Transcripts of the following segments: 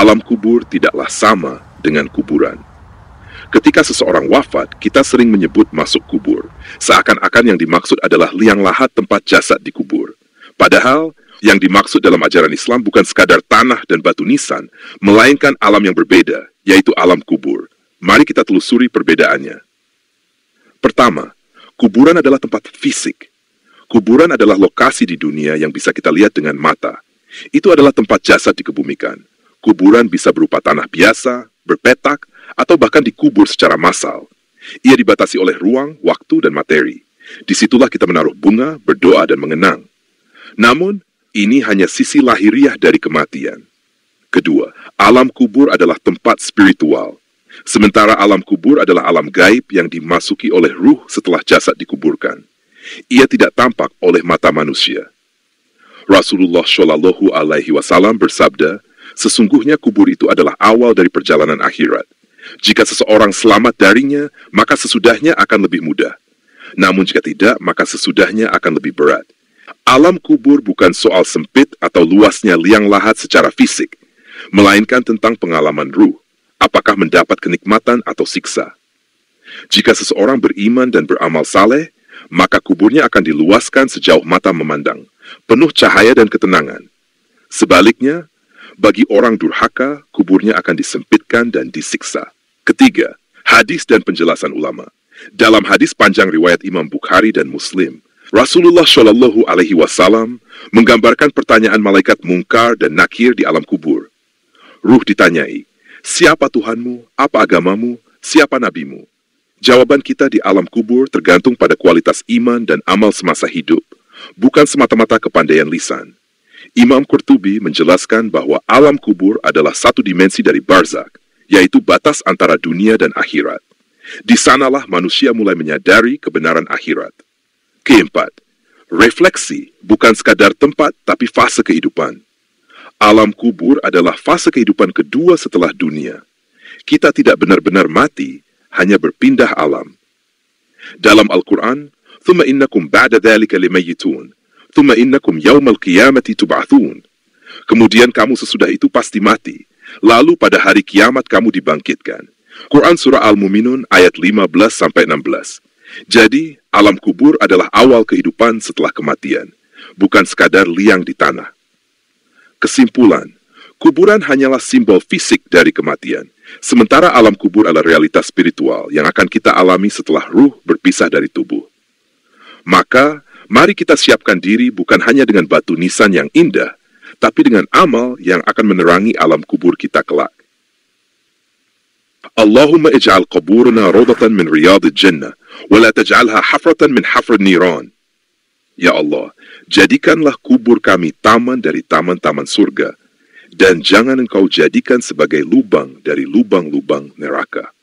alam kubur tidaklah sama dengan kuburan. Ketika seseorang wafat, kita sering menyebut masuk kubur, seakan-akan yang dimaksud adalah liang lahat tempat jasad dikubur. Padahal, yang dimaksud dalam ajaran Islam bukan sekadar tanah dan batu nisan, melainkan alam yang berbeda, yaitu alam kubur. Mari kita telusuri perbedaannya. Pertama, kuburan adalah tempat fisik. Kuburan adalah lokasi di dunia yang bisa kita lihat dengan mata. Itu adalah tempat jasad dikebumikan. Kuburan bisa berupa tanah biasa, berpetak, atau bahkan dikubur secara massal. Ia dibatasi oleh ruang, waktu, dan materi. Disitulah kita menaruh bunga, berdoa, dan mengenang. Namun, ini hanya sisi lahiriah dari kematian. Kedua, alam kubur adalah tempat spiritual. Sementara alam kubur adalah alam gaib yang dimasuki oleh ruh setelah jasad dikuburkan. Ia tidak tampak oleh mata manusia. Rasulullah Shallallahu Alaihi Wasallam bersabda, sesungguhnya kubur itu adalah awal dari perjalanan akhirat. Jika seseorang selamat darinya, maka sesudahnya akan lebih mudah. Namun jika tidak, maka sesudahnya akan lebih berat. Alam kubur bukan soal sempit atau luasnya liang lahat secara fisik, melainkan tentang pengalaman ruh, apakah mendapat kenikmatan atau siksa. Jika seseorang beriman dan beramal saleh, maka kuburnya akan diluaskan sejauh mata memandang, penuh cahaya dan ketenangan. Sebaliknya, bagi orang durhaka, kuburnya akan disempitkan dan disiksa. Ketiga, hadis dan penjelasan ulama. Dalam hadis panjang riwayat Imam Bukhari dan Muslim, Rasulullah Shallallahu Alaihi Wasallam menggambarkan pertanyaan malaikat Munkar dan Nakir di alam kubur. Ruh ditanyai, siapa Tuhanmu, apa agamamu, siapa nabimu? Jawaban kita di alam kubur tergantung pada kualitas iman dan amal semasa hidup, bukan semata-mata kepandaian lisan. Imam Qurtubi menjelaskan bahwa alam kubur adalah satu dimensi dari barzakh, yaitu batas antara dunia dan akhirat. Di sanalah manusia mulai menyadari kebenaran akhirat. Keempat, refleksi bukan sekadar tempat tapi fase kehidupan. Alam kubur adalah fase kehidupan kedua setelah dunia. Kita tidak benar-benar mati, hanya berpindah alam. Dalam Al-Quran, ثُمَّ إِنَّكُمْ بَعْدَ ذَلِكَ لِمَيِّتُونَ ثُمَّ إِنَّكُمْ يَوْمَ الْقِيَامَةِ تُبْعَثُونَ. Kemudian kamu sesudah itu pasti mati, lalu pada hari kiamat kamu dibangkitkan. Quran Surah Al-Muminun ayat 15-16. Jadi, alam kubur adalah awal kehidupan setelah kematian, bukan sekadar liang di tanah. Kesimpulan, kuburan hanyalah simbol fisik dari kematian, sementara alam kubur adalah realitas spiritual yang akan kita alami setelah ruh berpisah dari tubuh. Maka, mari kita siapkan diri bukan hanya dengan batu nisan yang indah, tapi dengan amal yang akan menerangi alam kubur kita kelak. Allahumma ij'al quburana rawdatan min riyadil jannah, wa la taj'alha hafratan min hafrin niran. Ya Allah, jadikanlah kubur kami taman dari taman-taman surga, dan jangan Engkau jadikan sebagai lubang dari lubang-lubang neraka.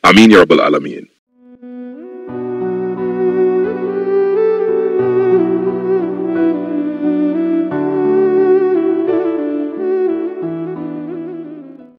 Amin ya Rabbal Alamin.